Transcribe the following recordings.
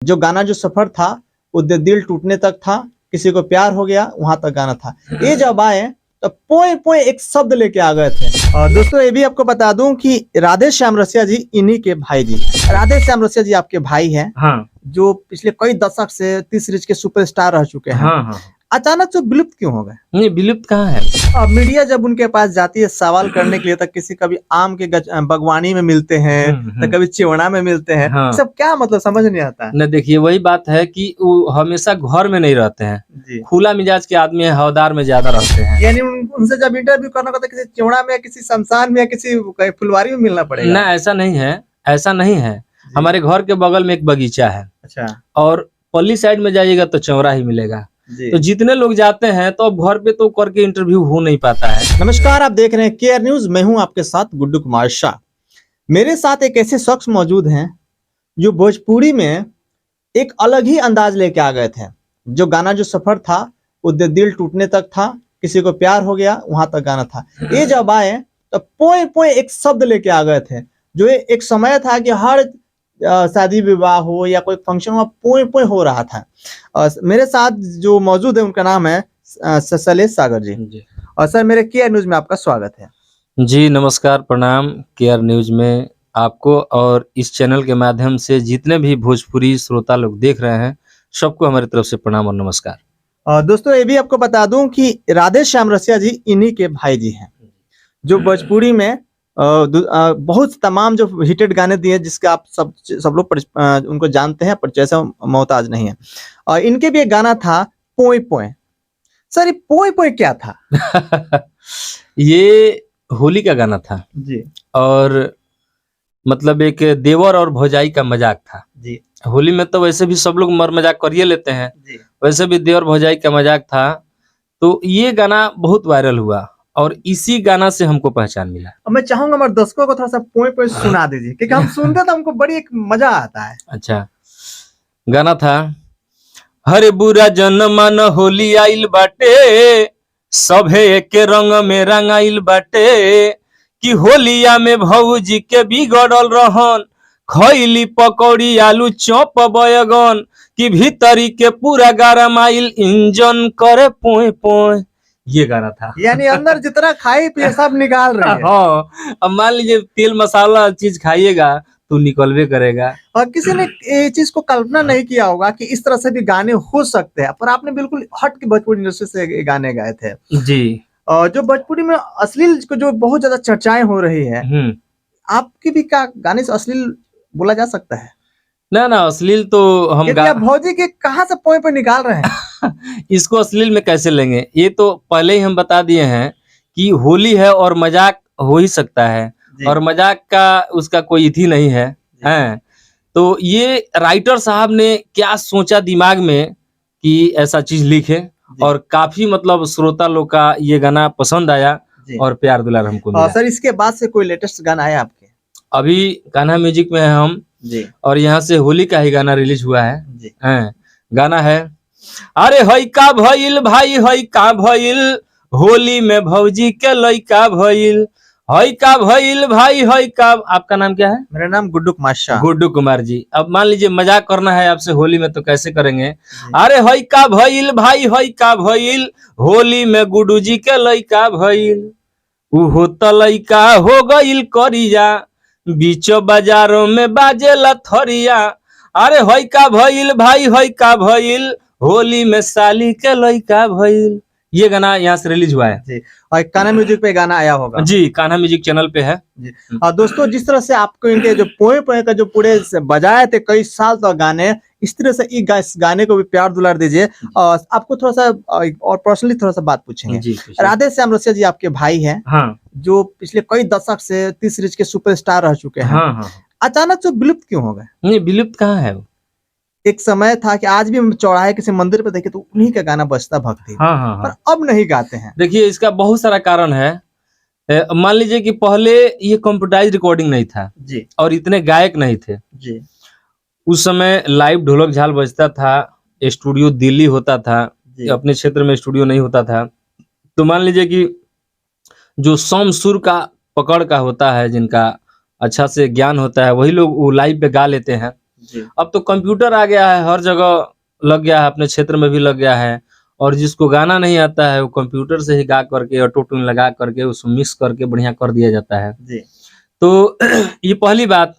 जो गाना जो सफर था वो दिल टूटने तक था, किसी को प्यार हो गया वहां तक गाना था। ये जब आए तो पोए पोए एक शब्द लेके आ गए थे। और दोस्तों ये भी आपको बता दूं कि राधे श्याम रसिया जी इन्हीं के भाई जी। राधे श्याम रसिया जी आपके भाई हैं। हाँ जो पिछले कई दशक से 30 सीरीज के सुपरस्टार रह चुके हैं। हाँ। अचानक से विलुप्त क्यों हो गए? नहीं, विलुप्त कहाँ है। अब मीडिया जब उनके पास जाती है सवाल करने के लिए, तो किसी कभी आम के बागवानी में मिलते हैं, तो कभी चिवड़ा में मिलते हैं। हाँ। सब क्या मतलब समझ नहीं आता। न देखिए, वही बात है कि वो हमेशा घर में नहीं रहते हैं जी। खुला मिजाज के आदमी है, हवदार में ज्यादा रहते हैं। यानी उनसे जब इंटरव्यू करना होता है किसी चिवड़ा में, किसी शमशान में, या किसी फुलवारी में मिलना पड़ेगा। ना, ऐसा नहीं है, ऐसा नहीं है। हमारे घर के बगल में एक बगीचा है। अच्छा। और पल्ली साइड में जाइएगा तो चौरा ही मिलेगा। तो जितने लोग जाते हैं तो अब घर पे तो करके इंटरव्यू हो नहीं पाता है। नमस्कार, आप देख रहे हैं केयर न्यूज। मैं हूं आपके साथ गुड्डू कुमार शाह। मेरे साथ एक ऐसे शख्स मौजूद हैं जो भोजपुरी में एक अलग ही अंदाज लेके आ गए थे। जो गाना जो सफर था वो दिल टूटने तक था, किसी को प्यार हो गया वहां तक गाना था। ये जब आए तो पोए पोए एक शब्द लेके आ गए थे। जो एक समय था कि हर शादी विवाह हो या कोई फंक्शन हो, पोए पोए हो रहा था। मेरे साथ जो मौजूद है उनका नाम है शैलेश सागर जी। और सर, मेरे केयर न्यूज में आपका स्वागत है। जी नमस्कार, प्रणाम। केयर न्यूज में आपको और इस चैनल के माध्यम से जितने भी भोजपुरी श्रोता लोग देख रहे हैं, सबको हमारी तरफ से प्रणाम और नमस्कार। और दोस्तों ये भी आपको बता दूं कि राधे श्याम रसिया जी इन्हीं के भाई जी हैं। जो भोजपुरी में बहुत तमाम जो हिटेड गाने दिए, जिसके आप सब लोग उनको जानते हैं, पर जैसा मोहताज नहीं है। और इनके भी एक गाना था पोए पोए। सर, ये पोए पोए क्या था? ये होली का गाना था जी। और मतलब एक देवर और भौजाई का मजाक था जी। होली में तो वैसे भी सब लोग मजाक करिए लेते हैं जी। वैसे भी देवर भौजाई का मजाक था। तो ये गाना बहुत वायरल हुआ और इसी गाना से हमको पहचान मिला। अब मैं चाहूंगा हमारे दर्शकों को थोड़ा सा पोए पोए सुना दीजिए, क्योंकि हम सुनते तो हमको बड़ी एक मजा आता है। अच्छा, गाना था, हरे बुरा जनमन होली आइल बाटे, सभे एके रंग में रंगाइल बाटे, कि होलिया में भौजी के बिगड़ल रहन, खैली पकौड़ी आलू चौप बैगन, कि भीतरी के पूरा गरमाइल इंजन करे पोए पोए। ये गाना था। यानी अंदर जितना खाई पिए सब निकाल रहे हैं। हाँ, अब मान लीजिए तेल मसाला चीज खाइएगा तो निकलवे करेगा। और किसी ने ये चीज को कल्पना नहीं किया होगा कि इस तरह से भी गाने हो सकते हैं, पर आपने बिल्कुल हट के भोजपुरी इंडस्ट्री से गाने गाए थे। जी। और जो भोजपुरी में अश्लील को जो बहुत ज्यादा चर्चाएं हो रही है, आपकी भी क्या गाने से अश्लील बोला जा सकता है? ना ना, अश्लील तो हम भौजी के कहाँ से पोए पे निकाल रहे हैं? इसको अश्लील में कैसे लेंगे? ये तो पहले ही हम बता दिए हैं कि होली है और मजाक हो ही सकता है, और मजाक का उसका कोई इति नहीं है। हैं तो ये राइटर साहब ने क्या सोचा दिमाग में कि ऐसा चीज लिखे, और काफी मतलब श्रोता लोग का ये गाना पसंद आया और प्यार दुलार हमको मिला। सर, इसके बाद से कोई लेटेस्ट गाना आया आपके? अभी कान्हा म्यूजिक में है हम जी। और यहाँ से होली का ही गाना रिलीज हुआ है जी। गाना है, अरे हई का भइल भाई, हई का भइल, होली में भौजी के लइका भइल, हई का भइल भाई, हई का। आपका नाम क्या है? मेरा नाम गुड्डू कुमार शाह। गुड्डू कुमार जी। अब मान लीजिए मजाक करना है आपसे होली में तो कैसे करेंगे? अरे हई का भइल भाई, हई का भइल, होली में गुड्डू जी के लइका भइल, उहो त लइका हो गइल करिया, बीचो बाजारों में बाजेला थरिया, अरे हई का भइल भाई, हई का भइल, होली में साली के लइका भइल। ये गाना यहाँ से रिलीज हुआ है जी। और कान्हा म्यूजिक पे गाना आया होगा। जी, कान्हा म्यूजिक चैनल पे है जी। और दोस्तों, जिस तरह से आपको इनके जो पोए पोए का जो पूरे बजाए थे कई साल तक गाने, इस तरह से इस गाने को भी प्यार दुलार दीजिए। और आपको थोड़ा सा और पर्सनली थोड़ा सा बात पूछेंगे। राधे श्याम रसिया जी आपके भाई हैं। हाँ। जो पिछले कई दशक से 30 सीरीज के सुपरस्टार रह चुके हैं। हाँ। अचानक से विलुप्त क्यों हो गए? नहीं, विलुप्त कहाँ है? एक समय था कि आज भी हम चौराहे किसी मंदिर पे देखे तो उन्हीं का गाना बजता भक्ति। हाँ। पर अब नहीं गाते हैं। देखिए, इसका बहुत सारा कारण है। मान लीजिए कि पहले ये कंप्यूटराइज रिकॉर्डिंग नहीं था जी। और इतने गायक नहीं थे जी। उस समय लाइव ढोलक झाल बजता था, स्टूडियो दिल्ली होता था, अपने क्षेत्र में स्टूडियो नहीं होता था। तो मान लीजिए कि जो सम सुर का पकड़ का होता है, जिनका अच्छा से ज्ञान होता है, वही लोग वो लाइव पे गा लेते हैं। जी अब तो कंप्यूटर आ गया है, हर जगह लग गया है, अपने क्षेत्र में भी लग गया है। और जिसको गाना नहीं आता है वो कंप्यूटर से ही गा करके ऑटो ट्यून लगा करके उसको मिक्स करके बढ़िया कर दिया जाता है। जी तो ये पहली बात।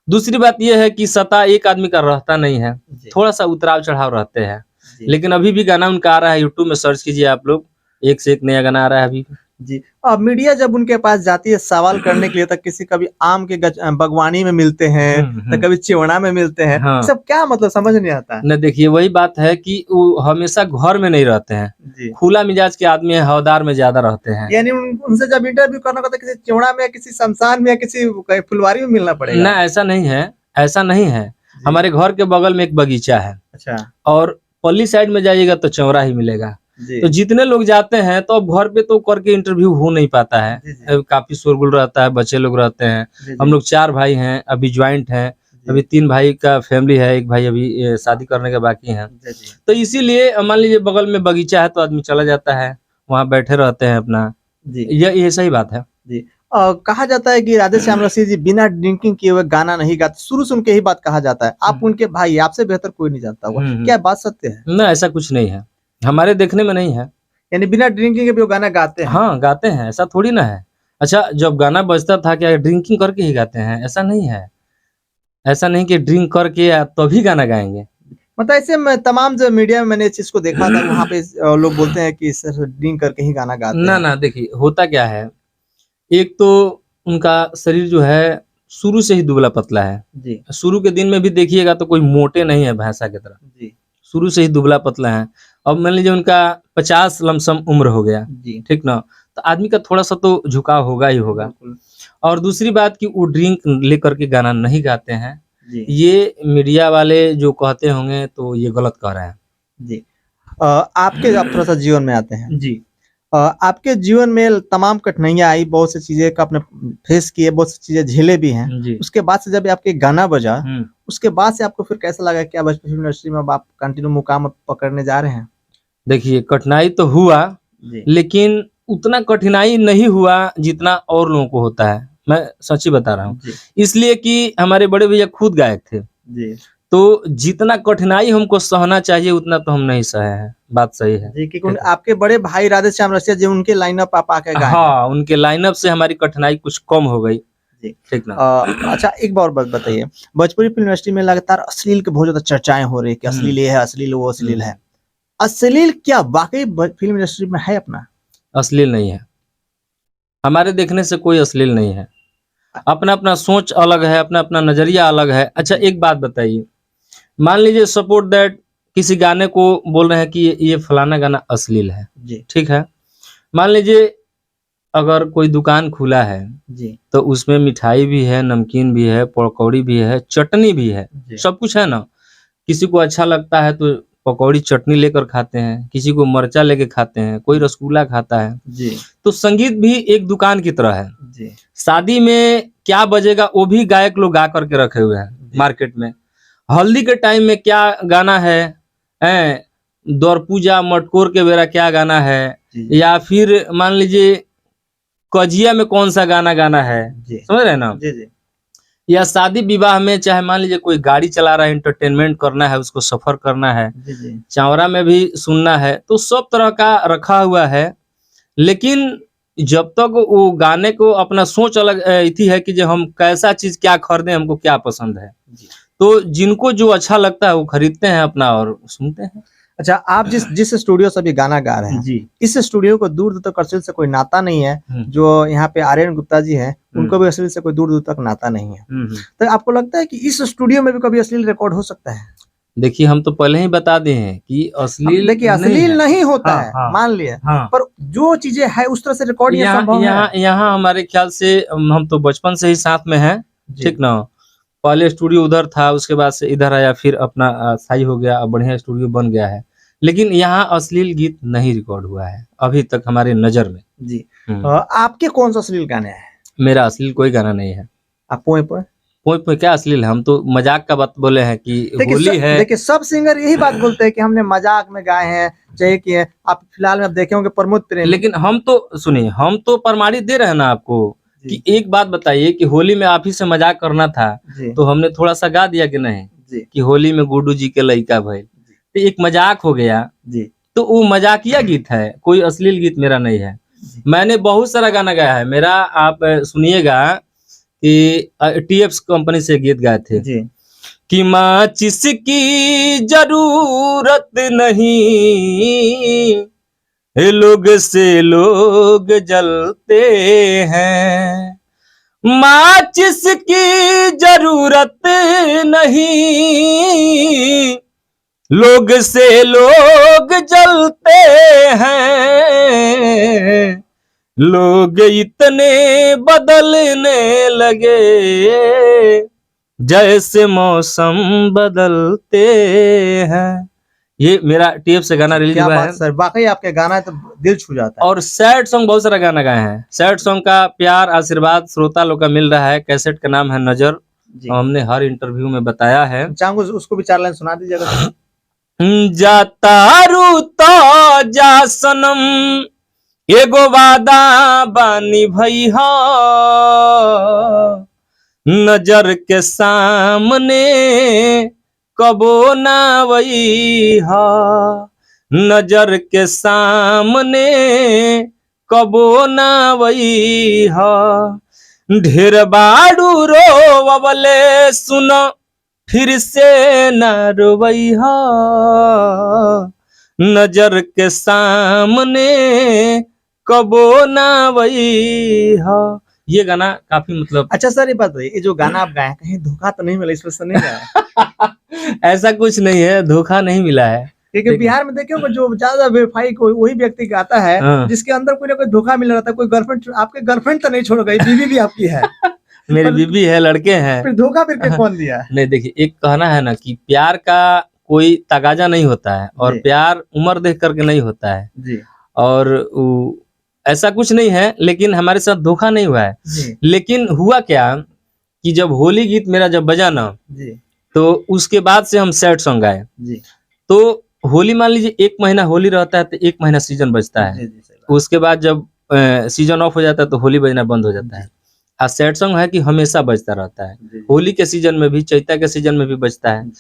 दूसरी बात ये है कि सता एक आदमी का रहता नहीं है, जी थोड़ा सा उतराव चढ़ाव रहते हैं। जी लेकिन अभी भी गाना उनका आ रहा है, यूट्यूब में सर्च कीजिए आप लोग, एक से एक नया गाना आ रहा है अभी। जी। अब मीडिया जब उनके पास जाती है सवाल करने के लिए, तो किसी कभी आम के बागवानी में मिलते हैं, तो कभी चिवड़ा में मिलते हैं, हाँ। सब क्या मतलब समझ नहीं आता। न देखिए, वही बात है कि वो हमेशा घर में नहीं रहते हैं, जी खुला मिजाज के आदमी है, हवदार में ज्यादा रहते हैं। यानी उनसे जब इंटरव्यू करना होता है किसी चिवड़ा में, किसी शमशान में, या किसी फुलवारी में मिलना पड़ेगा। ना, ऐसा नहीं है, ऐसा नहीं है। जी। हमारे घर के बगल में एक बगीचा है, अच्छा और पल्ली साइड में जाइएगा तो चौरा ही मिलेगा। जी तो जितने लोग जाते हैं तो अब घर पे तो करके इंटरव्यू हो नहीं पाता है, जी जी काफी शोरगुल रहता है, बच्चे लोग रहते हैं। जी हम लोग 4 भाई हैं, अभी ज्वाइंट हैं, जी अभी 3 भाई का फैमिली है, एक भाई अभी शादी करने के बाकी हैं। जी जी तो इसीलिए मान लीजिए बगल में बगीचा है तो आदमी चला जाता है, वहाँ बैठे रहते हैं अपना। जी ये सही बात है। जी। कहा जाता है कि राधेश्याम रसिया जी बिना ड्रिंकिंग किए हुए गाना नहीं गाते, शुरू से उनके ही बात कहा जाता है। आप उनके भाई, आपसे बेहतर कोई नहीं जानता होगा, क्या बात सत्य है? ना, ऐसा कुछ नहीं है, हमारे देखने में नहीं है। यानी बिना ड्रिंकिंग के भी वो गाना गाते हैं? हाँ, गाते हैं, ऐसा थोड़ी ना है। अच्छा, जब गाना बजता था क्या ड्रिंकिंग करके ही गाते हैं? ऐसा नहीं है। ऐसा नहीं कि ड्रिंक करके या तभी गाना गाएंगे। मतलब ऐसे में तमाम जो मीडिया में मैंने इस चीज को देखा था, वहाँ पे लोग बोलते हैं कि सर ड्रिंक करके ही गाना गाते ना हैं। ना, देखिए होता क्या है, एक तो उनका शरीर जो है शुरू से ही दुबला पतला है। जी शुरू के दिन में भी देखिएगा तो कोई मोटे नहीं है भैंसा की तरह, जी शुरू से ही दुबला पतला है। अब मान लीजिए उनका 50 लमसम उम्र हो गया, जी ठीक ना, तो आदमी का थोड़ा सा तो झुकाव होगा ही होगा। बिल्कुल। और दूसरी बात कि वो ड्रिंक लेकर के गाना नहीं गाते हैं, जी ये मीडिया वाले जो कहते होंगे तो ये गलत कह रहे हैं। जी। आपके आप थोड़ा सा जीवन में आते हैं। जी आपके जीवन में तमाम कठिनाइयां आई, बहुत सी चीजें का आपने फेस किए, बहुत सी चीजें झेले भी हैं। जी। उसके बाद से जब आपके गाना बजा, उसके बाद से आपको फिर कैसा लगा कि अब फिल्म इंडस्ट्री में अब आप कंटिन्यू मुकाम पकड़ने जा रहे हैं? देखिए, कठिनाई तो हुआ, जी लेकिन उतना कठिनाई नहीं हुआ जितना और लोगों को होता है। मैं सच्ची बता रहा हूँ, जी इसलिए कि हमारे बड़े भैया खुद गायक थे, जी तो जितना कठिनाई हमको सहना चाहिए उतना तो हम नहीं सहे हैं। बात सही है जी। क्योंकि आपके बड़े भाई राधेश्याम रसिया जी, उनके लाइनअप आप आके गाए हैं। हाँ, उनके लाइनअप से हमारी कठिनाई कुछ कम हो गई। जी ठीक ना। अच्छा, एक बार बात बताइए, भोजपुरी फिल्म इंडस्ट्री में लगातार अश्लील के बहुत ज्यादा चर्चाएं हो रही है कि अश्लील ये है, अश्लील वो अश्लील है। अश्लील क्या वाकई फिल्म इंडस्ट्री में है अपना? अश्लील नहीं है, हमारे देखने से कोई अश्लील नहीं है। अपना अपना सोच अलग है, अपना अपना नजरिया अलग है। अच्छा, एक बात बताइए, मान लीजिए सपोर्ट दैट किसी गाने को बोल रहे हैं कि ये फलाना गाना अश्लील है, जी ठीक है। मान लीजिए अगर कोई दुकान खुला है जी तो उसमें मिठाई भी है, नमकीन भी है, पकौड़ी भी है, चटनी भी है, जी सब कुछ है ना। किसी को अच्छा लगता है तो पकौड़ी चटनी लेकर खाते हैं, किसी को मरचा लेके खाते हैं, कोई रसगुल्ला खाता है। जी तो संगीत भी एक दुकान की तरह है। जी शादी में क्या बजेगा वो भी गायक लोग गा करके रखे हुए हैं मार्केट में। हल्दी के टाइम में क्या गाना है, दौर पूजा मटकोर के बेरा क्या गाना है, जी या फिर मान लीजिए कजिया में कौन सा गाना गाना है, जी समझ रहे हैं ना। जी जी या शादी विवाह में चाहे मान लीजिए कोई गाड़ी चला रहा है, एंटरटेनमेंट करना है, उसको सफर करना है, जी जी चावरा में भी सुनना है, तो सब तरह का रखा हुआ है। लेकिन जब तक वो गाने को अपना सोच अलग थी है कि जो हम कैसा चीज क्या खरीदें, हमको क्या पसंद है, जी। तो जिनको जो अच्छा लगता है वो खरीदते हैं अपना और सुनते हैं। अच्छा, आप जिस स्टूडियो से अभी गाना गा रहे हैं, जी इस स्टूडियो को दूर दूर तक अश्लील से कोई नाता नहीं है। जो यहाँ पे आर्यन गुप्ता जी हैं, उनको भी अश्लील से कोई दूर दूर तक नाता नहीं है। तो आपको लगता है कि इस स्टूडियो में भी कभी अश्लील रिकॉर्ड हो सकता है? देखिए, हम तो पहले ही बता दिए हैं कि अश्लील देखिए, अश्लील नहीं होता हाँ, है, हाँ, मान लिए, हाँ। पर जो चीजें है उस तरह से रिकॉर्ड संभव है। यहाँ हमारे ख्याल से हम तो बचपन से ही साथ में हैं, ठीक ना। पहले स्टूडियो उधर था, उसके बाद से इधर आया, फिर अपना स्थायी हो गया, अब बढ़िया स्टूडियो बन गया है। लेकिन यहाँ अश्लील गीत नहीं रिकॉर्ड हुआ है अभी तक हमारे नजर में। जी आपके कौन सा अश्लील गाने हैं? मेरा अश्लील कोई गाना नहीं है। आप पोए पोए पोए क्या अश्लील है, हम तो मजाक का बात बोले हैं कि होली है। देखिए, सब सिंगर यही बात बोलते हैं कि हमने मजाक में गाए हैं, चाहे कि आप फिलहाल में आप देखे होंगे प्रमोद प्रेम। लेकिन हम तो सुनिए, हम तो प्रमाणित दे रहे हैं ना आपको कि एक बात बताइए कि होली में आप ही से मजाक करना था तो हमने थोड़ा सा गा दिया कि नहीं। जी कि होली में गुड्डू जी के लइका भइल, तो एक मजाक हो गया। जी तो वो मजाकिया गीत है, कोई अश्लील गीत मेरा नहीं है। मैंने बहुत सारा गाना गाया है मेरा, आप सुनिएगा कि टीएफ कंपनी से गीत गाए थे जी कि माचिस की जरूरत नहीं, ये लोग से लोग जलते हैं, माचिस की जरूरत नहीं, लोग से लोग जलते हैं, लोग इतने बदलने लगे जैसे मौसम बदलते हैं। ये मेरा टीएफ से गाना रिलीज क्या हुआ बात है। सर, वाकई आपके गाना तो दिल छू जाता है। और सैड सॉन्ग बहुत सारा गाना गाए हैं। सैड सॉन्ग का प्यार आशीर्वाद श्रोता लोग का मिल रहा है। कैसेट का नाम है नजर, जी हमने हर इंटरव्यू में बताया है। चाहूंगा उसको भी 4 लाइन सुना दीजिएगा। जातारू तो जा सनम, एगो वादा बानी भैया, नजर के सामने कबो ना वैहा, नजर के सामने कबो ना वैहा, ढेर बाड़ू रोवले सुनो फिर से न रोवैहा, नजर के सामने कबो ना वैहा। ये गाना काफी मतलब अच्छा सर, ये बात बताइए, ये जो गाना आप गाए हैं, कहीं धोखा तो नहीं मिला इसमें से? नहीं गाया ऐसा कुछ नहीं है, धोखा नहीं मिला है। क्योंकि बिहार में देखिए जो ज्यादा बेवफाई कोई वही व्यक्ति गाता है हाँ। जिसके अंदर कोई ना कोई धोखा मिल रहा था। कोई गर्लफ्रेंड, आपके गर्लफ्रेंड तो नहीं छोड़ गई, बीवी भी आपकी है। मेरी बीबी है, लड़के हैं। फिर धोखा फिर के कौन दिया? नहीं देखिए, एक कहना है ना कि प्यार का कोई तगाजा नहीं होता है, और जी। प्यार उम्र देख करके नहीं होता है, जी और ऐसा कुछ नहीं है। लेकिन हमारे साथ धोखा नहीं हुआ है। जी लेकिन हुआ क्या कि जब होली गीत मेरा जब बजा ना, जी तो उसके बाद से हम सैड सॉन्ग गाए। जी तो होली मान लीजिए 1 महीना होली रहता है, तो 1 महीना सीजन बजता है। जी जी सही बात। उसके बाद जब सीजन ऑफ हो जाता है तो होली बजना बंद हो जाता है। और सैड सॉन्ग है कि हमेशा बजता रहता है, जी, होली के सीजन में भी, चैता के सीजन में भी बजता है।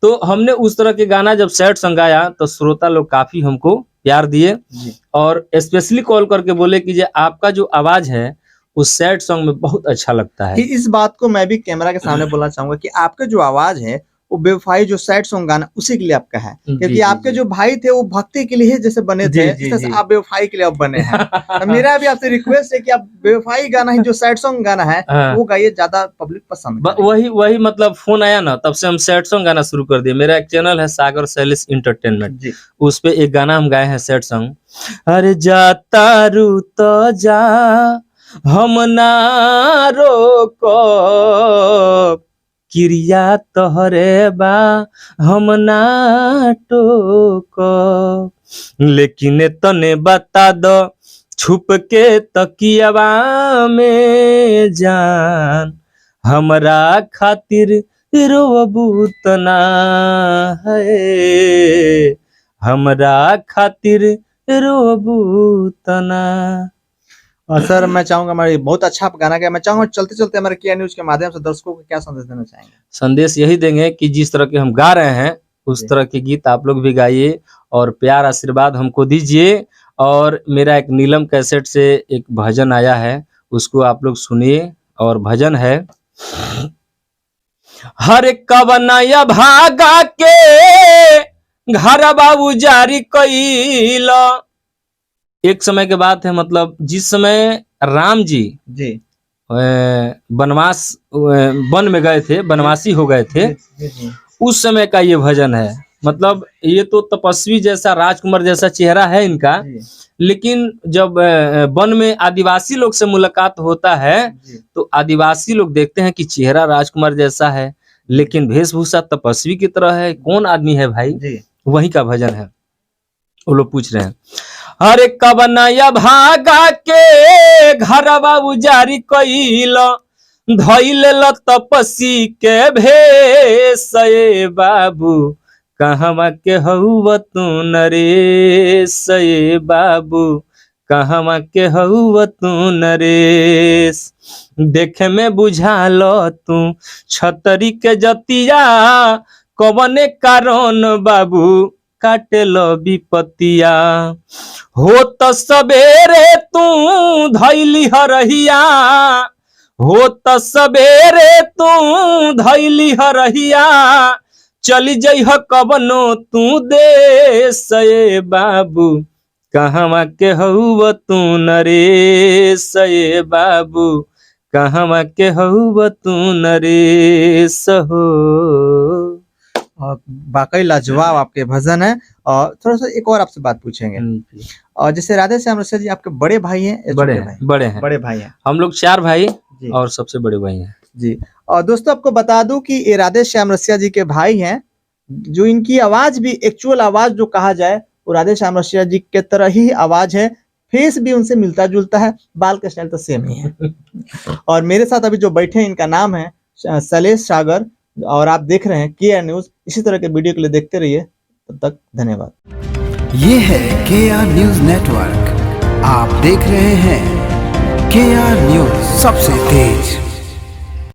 तो हमने उस तरह के गाना जब सैड सॉन्ग गाया तो श्रोता लोग काफी हमको प्यार दिए, जी और स्पेशली कॉल करके बोले कि जे आपका जो आवाज है उस सैड सॉन्ग में बहुत अच्छा लगता कि है। इस बात को मैं भी कैमरा के सामने बोलना चाहूंगा कि आपका जो आवाज है वो बेवफाई जो सैड सॉन्ग गाना उसी के लिए आपका है, क्योंकि जी, आपके जी। जो भाई थे वो भक्ति के लिए ही जैसे बने जी, थे, जी, इस तरह से जी। आप बेवफाई के लिए अब बने हैं। तो मेरा भी आपसे रिक्वेस्ट है कि आप बेवफाई गाना ही, जो सैड सॉन्ग गाना है हाँ। वो गाइए, ज्यादा पब्लिक पसंद करेगी। वही मतलब फोन आया ना, तब से हम सैड सॉन्ग गाना शुरू कर दिए। मेरा एक चैनल है सागर सैलिस इंटरटेनमेंट, जी उस पे एक गाना हम गाए हैं सैड सॉन्ग। अरे जा रू तो जा, हम ना रोको, क्रिया तोहरे बा हम ना टोको, लेकिन तने बता दो छुप के तकियावा में जान, हमरा खातिर रोबू तना है, हमरा खातिर रोबू तना। और सर मैं चाहूंगा, हमारी बहुत अच्छा आप गाना गाया। मैं चाहूंगा चलते चलते हमारे किया न्यूज के माध्यम से दर्शकों को क्या संदेश देना चाहेंगे? संदेश यही देंगे कि जिस तरह के हम गा रहे हैं उस जी। तरह के गीत आप लोग भी गाइए, और प्यार आशीर्वाद हमको दीजिए। और मेरा एक नीलम कैसेट से एक भजन आया है, उसको आप लोग सुनिए। और भजन है, हर कवनया भागा के घर बाबू जारी कैला। एक समय के बात है, मतलब जिस समय राम जी जी वनवास वन में गए थे, वनवासी हो गए थे, जी जी उस समय का ये भजन है। मतलब ये तो तपस्वी जैसा, राजकुमार जैसा चेहरा है इनका, जी लेकिन जब वन में आदिवासी लोग से मुलाकात होता है जी तो आदिवासी लोग देखते हैं कि चेहरा राजकुमार जैसा है, लेकिन वेशभूषा तपस्वी की तरह है। कौन आदमी है भाई? जी वही का भजन है। वो लोग पूछ रहे हैं, अरे कवनया भागा के घरवा उजारी कइल, धइल तपसी के भेष, ए बाबू कहवा के हउव तू नरेश, ए बाबू कहवा के हउव तू नरेश, देखे में बुझालो तू छतरी के जतिया, कवने कारण बाबू काटेलो विपतिया। हो त सबेरे तू धैली हरहिया, हो त सबेरे तू धैली हरहिया, चली जइह कवनो तू देश ए बाबू, कहवा के हउव तू नरेश ए बाबू, कहवा के हउव तू नरेश हो। और वाकई लाजवाब आपके भजन है। और थोड़ा सा एक और आपसे बात पूछेंगे, और जैसे राधे श्याम रसिया जी आपके बड़े भाई हैं या बड़े छोटे हैं, भाई? बड़े हैं, बड़े भाई हैं। हम लोग 4 भाई जी और सबसे बड़े भाई हैं जी। और दोस्तों आपको बता दूं कि ये राधे श्याम रसिया जी के भाई हैं, जो इनकी आवाज भी एक्चुअल आवाज जो कहा जाए वो राधे श्याम रसिया जी के तरह ही आवाज है, फेस भी उनसे मिलता जुलता है, बाल का स्टाइल तो सेम ही है। और मेरे साथ अभी जो बैठे हैं इनका नाम है शैलेश सागर, और आप देख रहे हैं KR न्यूज। इसी तरह के वीडियो के लिए देखते रहिए, तब तक धन्यवाद। ये है KR न्यूज नेटवर्क, आप देख रहे हैं KR न्यूज, सबसे तेज।